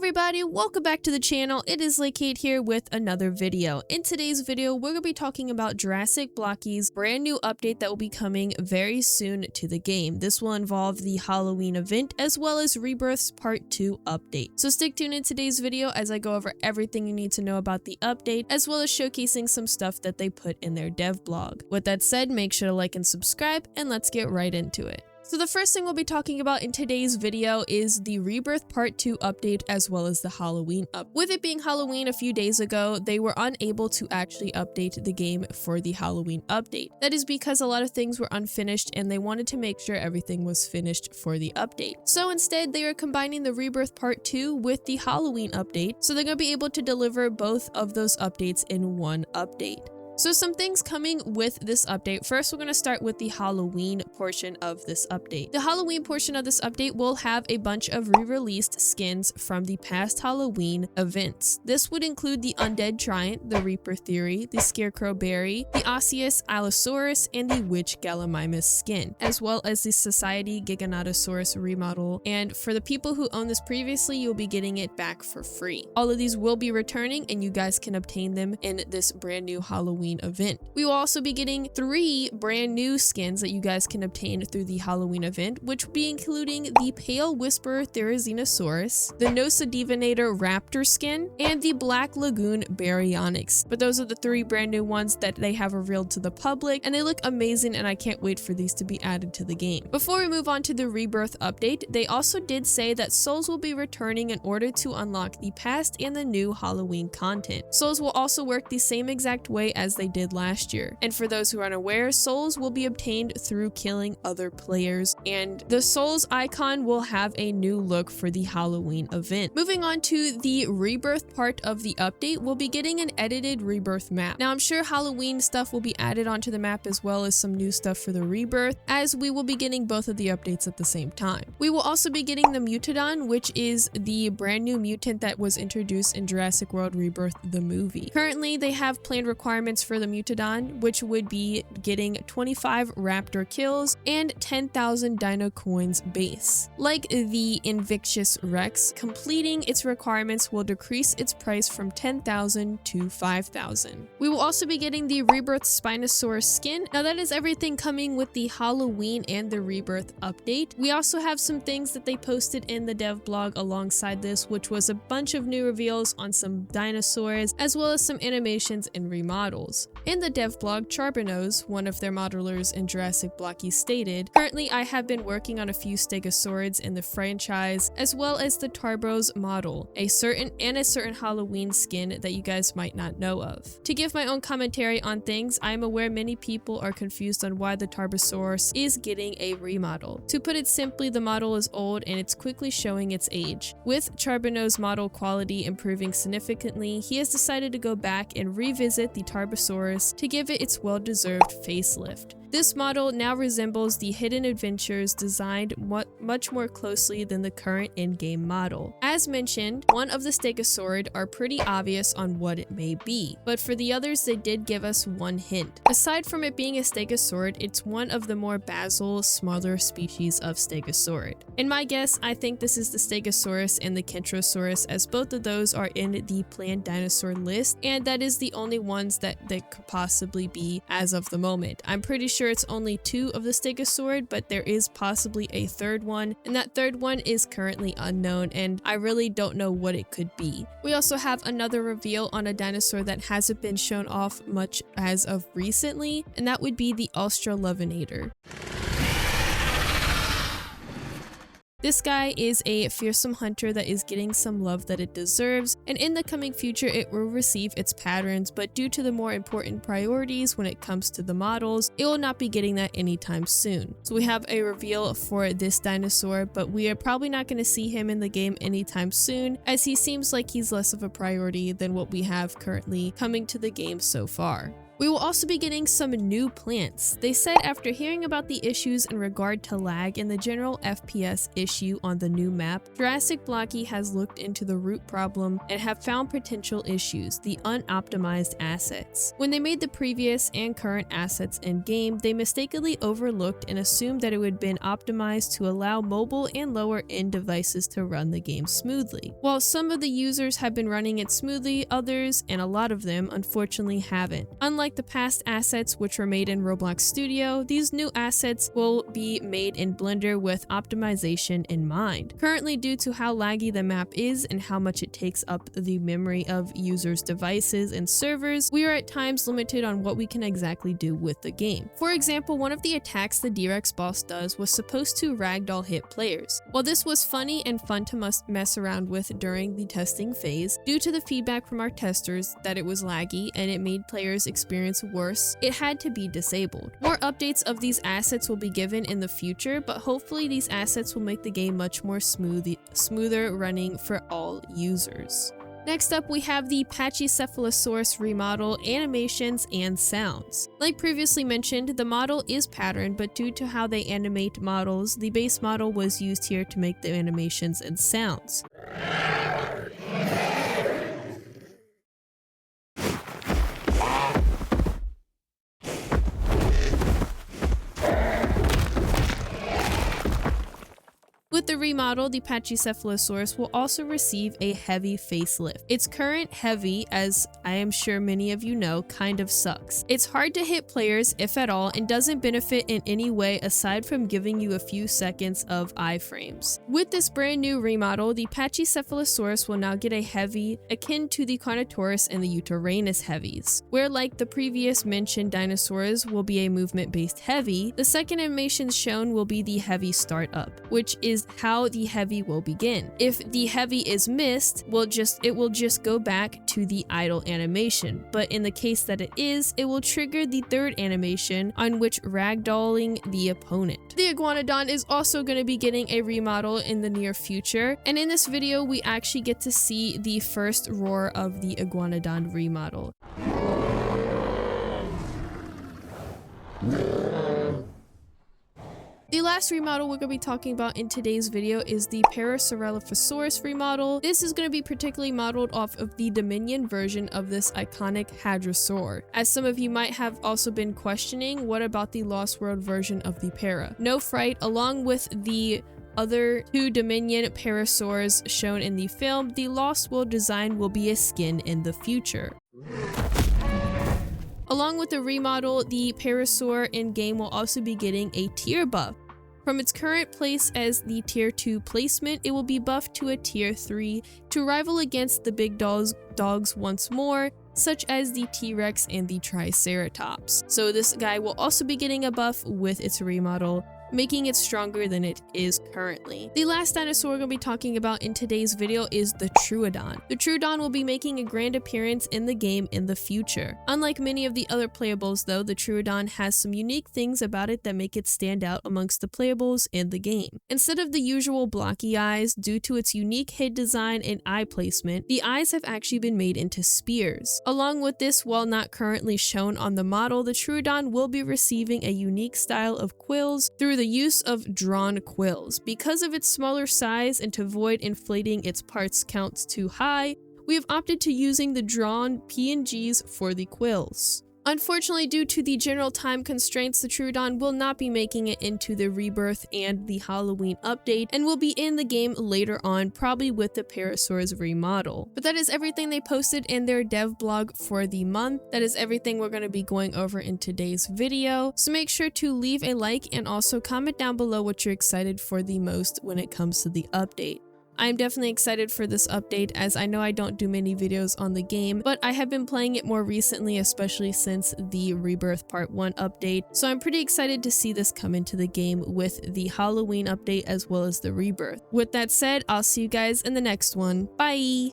everybody, welcome back to the channel. It is Kate here with another video. In today's video, we're going to be talking about Jurassic Blocky's brand new update that will be coming very soon to the game. This will involve the Halloween event as well as Rebirth's Part 2 update. So stick tuned in today's video as I go over everything you need to know about the update as well as showcasing some stuff that they put in their dev blog. With that said, make sure to like and subscribe and let's get right into it. So the first thing we'll be talking about in today's video is the Rebirth Part 2 update as well as the Halloween update. With it being Halloween a few days ago, they were unable to actually update the game for the Halloween update. That is because a lot of things were unfinished and they wanted to make sure everything was finished for the update. So instead, they are combining the Rebirth Part 2 with the Halloween update, so they're going to be able to deliver both of those updates in one update. So some things coming with this update. First, we're going to start with the Halloween portion of this update. The Halloween portion of this update will have a bunch of re-released skins from the past Halloween events. This would include the Undead Giant, the Reaper Theory, the Scarecrow Berry, the Osseous Allosaurus, and the Witch Gallimimus skin, as well as the Society Giganotosaurus remodel. And for the people who owned this previously, you'll be getting it back for free. All of these will be returning and you guys can obtain them in this brand new Halloween event. We will also be getting 3 brand new skins that you guys can obtain through the Halloween event, which will be including the Pale Whisperer Therizinosaurus, the Nosa Divinator Raptor skin, and the Black Lagoon Baryonyx. But those are the 3 brand new ones that they have revealed to the public, and they look amazing and I can't wait for these to be added to the game. Before we move on to the Rebirth update, they also did say that souls will be returning in order to unlock the past and the new Halloween content. Souls will also work the same exact way as they did last year. And for those who are unaware, souls will be obtained through killing other players, and the souls icon will have a new look for the Halloween event. Moving on to the Rebirth part of the update, we'll be getting an edited Rebirth map. Now I'm sure Halloween stuff will be added onto the map as well as some new stuff for the Rebirth, as we will be getting both of the updates at the same time. We will also be getting the Mutodon, which is the brand new mutant that was introduced in Jurassic World Rebirth the movie. Currently they have planned requirements for the Mutodon, which would be getting 25 raptor kills and 10,000 dino coins base. Like the Invictus Rex, completing its requirements will decrease its price from 10,000 to 5,000. We will also be getting the Rebirth Spinosaurus skin. Now that is everything coming with the Halloween and the Rebirth update. We also have some things that they posted in the dev blog alongside this, which was a bunch of new reveals on some dinosaurs as well as some animations and remodels. In the dev blog, Charbonneau's, one of their modelers in Jurassic Blocky, stated, "Currently I have been working on a few stegosaurids in the franchise as well as the Tarbos model, a certain Halloween skin that you guys might not know of. To give my own commentary on things, I am aware many people are confused on why the Tarbosaurus is getting a remodel. To put it simply, the model is old and it's quickly showing its age. With Charbonneau's model quality improving significantly, he has decided to go back and revisit the Tarbosaurus to give it its well-deserved facelift. This model now resembles the Hidden Adventures designed much more closely than the current in-game model. As mentioned, one of the Stegosaurid are pretty obvious on what it may be, but for the others they did give us one hint. Aside from it being a Stegosaurid, it's one of the more basal, smaller species of Stegosaurid. In my guess, I think this is the Stegosaurus and the Kentrosaurus, as both of those are in the planned dinosaur list, and that is the only ones that could possibly be as of the moment. I'm pretty sure it's only 2 of the Stegosaurid, but there is possibly a 3rd one, and that 3rd one is currently unknown, and I really don't know what it could be. We also have another reveal on a dinosaur that hasn't been shown off much as of recently, and that would be the Australorvinator. This guy is a fearsome hunter that is getting some love that it deserves, and in the coming future it will receive its patterns, but due to the more important priorities when it comes to the models, it will not be getting that anytime soon. So we have a reveal for this dinosaur, but we are probably not going to see him in the game anytime soon, as he seems like he's less of a priority than what we have currently coming to the game so far. We will also be getting some new plants. They said after hearing about the issues in regard to lag and the general FPS issue on the new map, Jurassic Blocky has looked into the root problem and have found potential issues, the unoptimized assets. When they made the previous and current assets in-game, they mistakenly overlooked and assumed that it would have been optimized to allow mobile and lower-end devices to run the game smoothly. While some of the users have been running it smoothly, others, and a lot of them, unfortunately haven't. Unlike the past assets which were made in Roblox Studio, these new assets will be made in Blender with optimization in mind. Currently, due to how laggy the map is and how much it takes up the memory of users' devices and servers, we are at times limited on what we can exactly do with the game. For example, one of the attacks the D-Rex boss does was supposed to ragdoll hit players. While this was funny and fun to mess around with during the testing phase, due to the feedback from our testers that it was laggy and it made players experience worse, it had to be disabled. More updates of these assets will be given in the future, but hopefully these assets will make the game much more smoother running for all users. Next up, we have the Pachycephalosaurus remodel, animations, and sounds. Like previously mentioned, the model is patterned, but due to how they animate models, the base model was used here to make the animations and sounds. With the remodel, the Pachycephalosaurus will also receive a heavy facelift. Its current heavy, as I am sure many of you know, kind of sucks. It's hard to hit players, if at all, and doesn't benefit in any way aside from giving you a few seconds of iframes. With this brand new remodel, the Pachycephalosaurus will now get a heavy akin to the Carnotaurus and the Utaranus heavies, where like the previous mentioned dinosaurs will be a movement-based heavy, the second animation shown will be the heavy startup, which is how the heavy will begin. If the heavy is missed, it will just go back to the idle animation, but in the case that it will trigger the third animation on which ragdolling the opponent. The Iguanodon is also going to be getting a remodel in the near future, and in this video we actually get to see the first roar of the Iguanodon remodel. The last remodel we're going to be talking about in today's video is the Parasaur remodel. This is going to be particularly modeled off of the Dominion version of this iconic Hadrosaur. As some of you might have also been questioning, what about the Lost World version of the Para? No fright, along with the other two Dominion Parasaurs shown in the film, the Lost World design will be a skin in the future. Along with the remodel, the Parasaur in-game will also be getting a tier buff. From its current place as the tier 2 placement, it will be buffed to a tier 3 to rival against the big dogs once more, such as the T-Rex and the Triceratops. So this guy will also be getting a buff with its remodel, making it stronger than it is currently. The last dinosaur we're going to be talking about in today's video is the Troodon. The Troodon will be making a grand appearance in the game in the future. Unlike many of the other playables though, the Troodon has some unique things about it that make it stand out amongst the playables in the game. Instead of the usual blocky eyes, due to its unique head design and eye placement, the eyes have actually been made into spears. Along with this, while not currently shown on the model, the Troodon will be receiving a unique style of quills through the use of drawn quills. Because of its smaller size and to avoid inflating its parts counts too high, we have opted to using the drawn PNGs for the quills. Unfortunately, due to the general time constraints, the Troodon will not be making it into the Rebirth and the Halloween update and will be in the game later on, probably with the Parasaur's remodel. But that is everything they posted in their DevBlog for the month. That is everything we're going to be going over in today's video. So make sure to leave a like and also comment down below what you're excited for the most when it comes to the update. I'm definitely excited for this update, as I know I don't do many videos on the game, but I have been playing it more recently, especially since the Rebirth Part 1 update, so I'm pretty excited to see this come into the game with the Halloween update as well as the Rebirth. With that said, I'll see you guys in the next one. Bye!